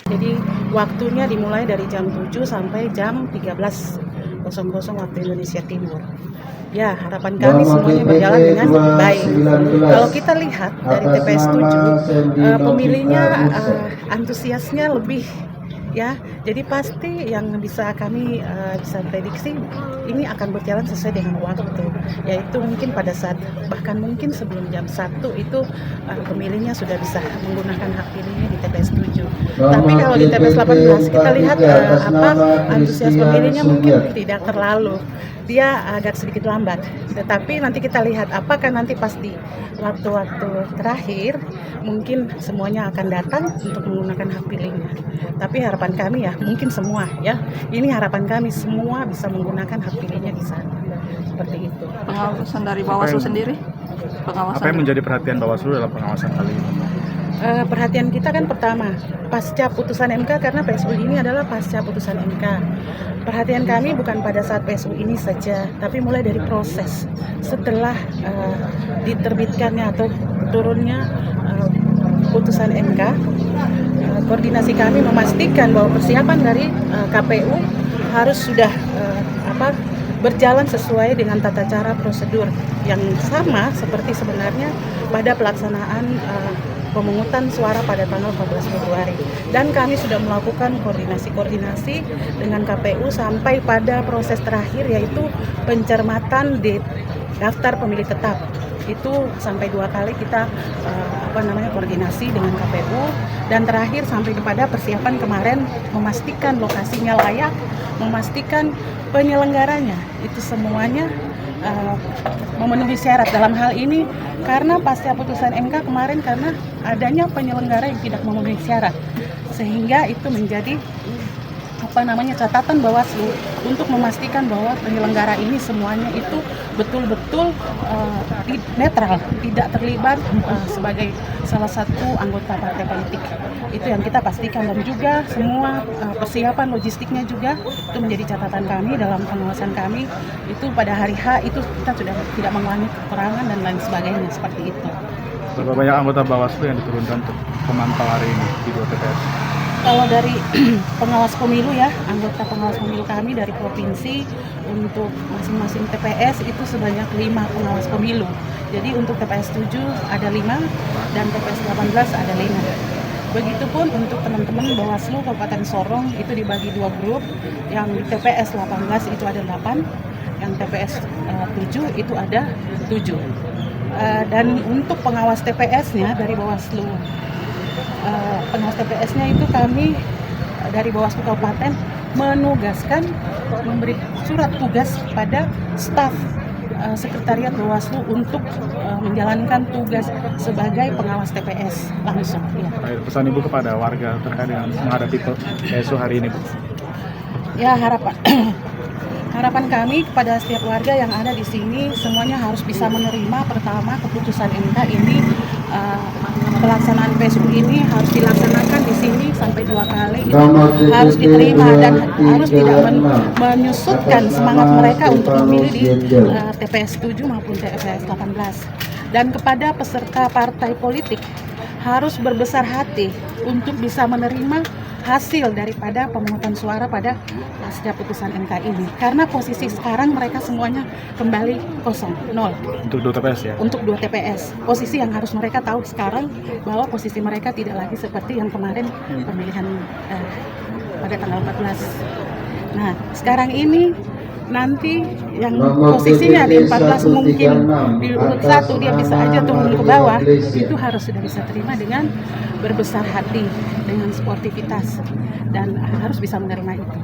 Jadi waktunya dimulai dari jam 7 sampai jam 13.00 waktu Indonesia Timur. Ya, harapan kami semuanya berjalan dengan baik. Kalau kita lihat dari TPS 7, pemilihnya antusiasnya lebih, ya. Jadi pasti yang bisa kami bisa prediksi ini akan berjalan sesuai dengan waktu, yaitu mungkin pada saat bahkan mungkin sebelum jam 1 itu pemilihnya sudah bisa menggunakan hak pilihnya di TPS 7. Tapi kalau di TPS 18 kita lihat antusias pemilihnya mungkin tidak terlalu, dia agak sedikit lambat. Tetapi nanti kita lihat apakah nanti pasti waktu-waktu terakhir mungkin semuanya akan datang untuk menggunakan hak pilihnya. Tapi harapan kami ya mungkin semua ya, ini harapan kami semua bisa menggunakan hak pilihnya di sana. Seperti itu. Pengawasan dari Bawaslu sendiri? Apa yang menjadi perhatian Bawaslu dalam pengawasan kali ini? Perhatian kita kan pertama pasca putusan MK, karena PSU ini adalah pasca putusan MK. Perhatian kami bukan pada saat PSU ini saja, tapi mulai dari proses setelah diterbitkannya atau turunnya putusan MK. Koordinasi kami memastikan bahwa persiapan dari KPU harus sudah berjalan sesuai dengan tata cara prosedur yang sama seperti sebenarnya pada pelaksanaan pemungutan suara pada tanggal 14 Februari. Dan kami sudah melakukan koordinasi dengan KPU sampai pada proses terakhir, yaitu pencermatan di daftar pemilih tetap. Itu sampai 2 kali kita koordinasi dengan KPU, dan terakhir sampai kepada persiapan kemarin memastikan lokasinya layak, memastikan penyelenggaranya itu semuanya memenuhi syarat. Dalam hal ini karena pasca putusan MK kemarin, karena adanya penyelenggara yang tidak memenuhi syarat, sehingga itu menjadi catatan Bawaslu untuk memastikan bahwa penyelenggara ini semuanya itu betul-betul netral, tidak terlibat sebagai salah satu anggota partai politik. Itu yang kita pastikan, dan juga semua persiapan logistiknya juga itu menjadi catatan kami dalam pengawasan kami. Itu pada hari H itu kita sudah tidak mengulangi kekurangan dan lain sebagainya seperti itu. Berapa banyak anggota Bawaslu yang diturunkan untuk memantau hari ini di 2 TPS? Kalau dari pengawas pemilu ya, anggota pengawas pemilu kami dari provinsi untuk masing-masing TPS itu sebanyak 5 pengawas pemilu. Jadi untuk TPS 7 ada 5 dan TPS 18 ada 5. Begitupun untuk teman-teman Bawaslu Kabupaten Sorong itu dibagi 2 grup. Yang di TPS 18 itu ada 8, yang TPS 7 itu ada 7. Dan untuk pengawas TPS-nya dari Bawaslu, pengawas TPS-nya itu kami dari Bawaslu Kabupaten menugaskan, memberi surat tugas pada staf sekretariat Bawaslu untuk menjalankan tugas sebagai pengawas TPS langsung. Ya. Pesan Ibu kepada warga terkait dengan menghadapi PSU hari ini, Bu? Ya, harapan kami kepada setiap warga yang ada di sini semuanya harus bisa menerima pertama keputusan MK ini. Pelaksanaan PSU ini harus dilaksanakan di sini sampai 2 kali, itu harus diterima dan harus tidak menyusutkan semangat mereka untuk memilih di TPS 7 maupun TPS 18. Dan kepada peserta partai politik harus berbesar hati untuk bisa menerima hasil daripada pemungutan suara pada pasca putusan MK ini, karena posisi sekarang mereka semuanya kembali kosong, 0 untuk 2 TPS ya? Untuk 2 TPS, posisi yang harus mereka tahu sekarang bahwa posisi mereka tidak lagi seperti yang kemarin pemilihan pada tanggal 14. Nah, sekarang ini nanti yang posisinya di 14 mungkin di urut 1 dia bisa aja turun ke bawah, itu harus sudah bisa terima dengan berbesar hati, dengan sportivitas, dan harus bisa menerima itu.